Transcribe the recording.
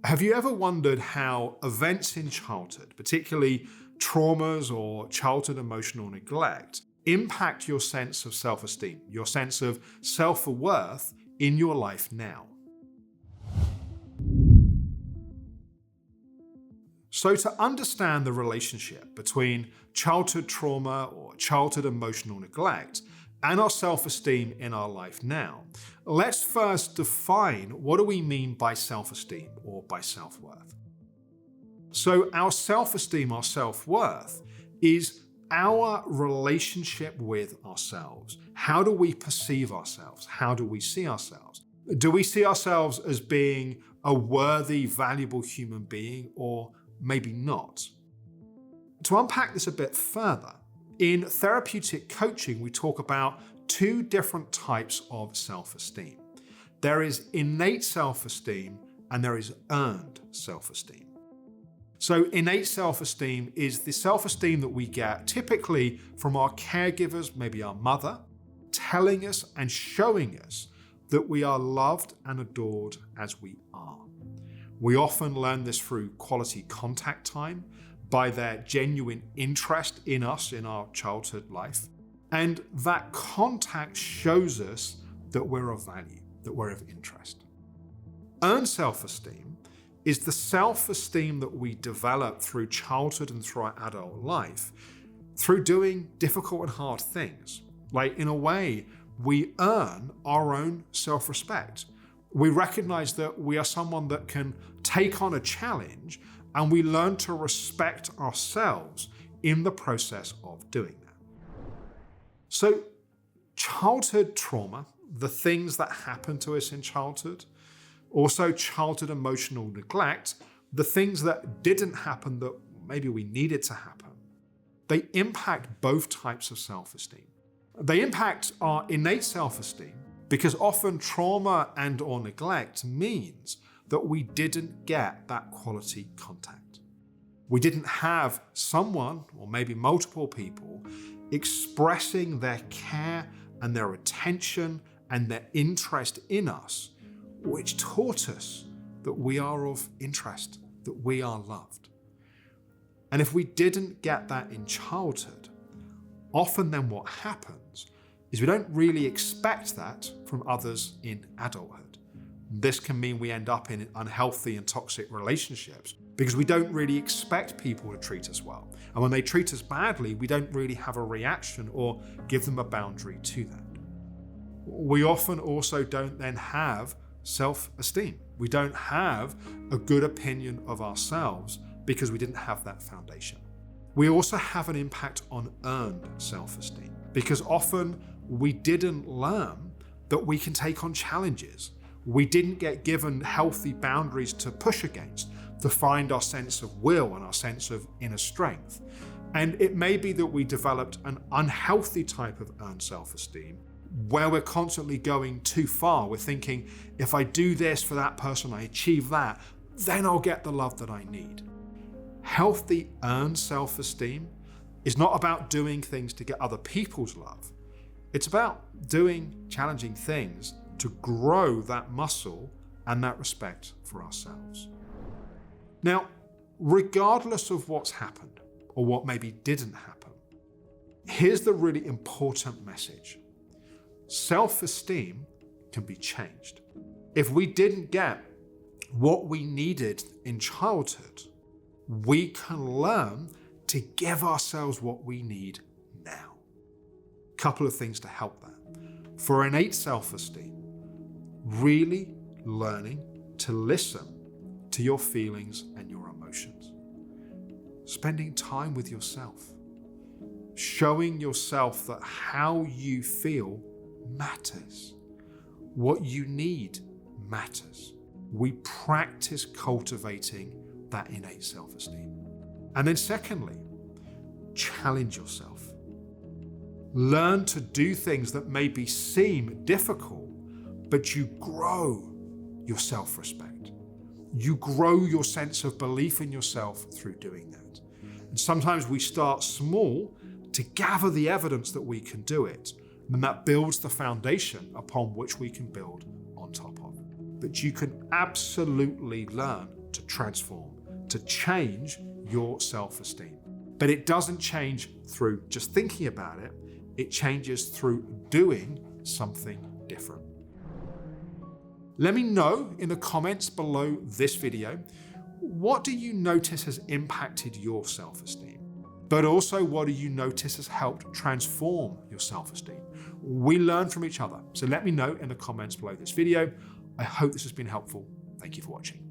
Have you ever wondered how events in childhood, particularly traumas or childhood emotional neglect, impact your sense of self-esteem, your sense of self-worth in your life now? So to understand the relationship between childhood trauma or childhood emotional neglect and our self-esteem in our life now, let's first define what do we mean by self-esteem or by self-worth. So our self-esteem, our self-worth, is our relationship with ourselves. How do we perceive ourselves? How do we see ourselves? Do we see ourselves as being a worthy, valuable human being, or maybe not? To unpack this a bit further, in therapeutic coaching, we talk about two different types of self-esteem. There is innate self-esteem and there is earned self-esteem. So innate self-esteem is the self-esteem that we get typically from our caregivers, maybe our mother, telling us and showing us that we are loved and adored as we are. We often learn this through quality contact time, by their genuine interest in us in our childhood life. And that contact shows us that we're of value, that we're of interest. Earned self-esteem is the self-esteem that we develop through childhood and through our adult life, through doing difficult and hard things. Like, in a way, we earn our own self-respect. We recognize that we are someone that can take on a challenge, and we learn to respect ourselves in the process of doing that. So childhood trauma, the things that happen to us in childhood, also childhood emotional neglect, the things that didn't happen that maybe we needed to happen, they impact both types of self-esteem. They impact our innate self-esteem because often trauma and or neglect means that we didn't get that quality contact. We didn't have someone, or maybe multiple people, expressing their care and their attention and their interest in us, which taught us that we are of interest, that we are loved. And if we didn't get that in childhood, often then what happens is we don't really expect that from others in adulthood. This can mean we end up in unhealthy and toxic relationships because we don't really expect people to treat us well. And when they treat us badly, we don't really have a reaction or give them a boundary to that. We often also don't then have self-esteem. We don't have a good opinion of ourselves because we didn't have that foundation. We also have an impact on earned self-esteem because often we didn't learn that we can take on challenges. We didn't get given healthy boundaries to push against, to find our sense of will and our sense of inner strength. And it may be that we developed an unhealthy type of earned self-esteem where we're constantly going too far. We're thinking, if I do this for that person, I achieve that, then I'll get the love that I need. Healthy earned self-esteem is not about doing things to get other people's love. It's about doing challenging things to grow that muscle and that respect for ourselves. Now, regardless of what's happened or what maybe didn't happen, here's the really important message. Self-esteem can be changed. If we didn't get what we needed in childhood, we can learn to give ourselves what we need now. A couple of things to help that. For innate self-esteem, really learning to listen to your feelings and your emotions. Spending time with yourself. Showing yourself that how you feel matters. What you need matters. We practice cultivating that innate self-esteem. And then secondly, challenge yourself. Learn to do things that maybe seem difficult, but you grow your self-respect. You grow your sense of belief in yourself through doing that. And sometimes we start small to gather the evidence that we can do it, and that builds the foundation upon which we can build on top of. But you can absolutely learn to transform, to change your self-esteem. But it doesn't change through just thinking about it. It changes through doing something different. Let me know in the comments below this video, what do you notice has impacted your self-esteem? But also, what do you notice has helped transform your self-esteem? We learn from each other. So let me know in the comments below this video. I hope this has been helpful. Thank you for watching.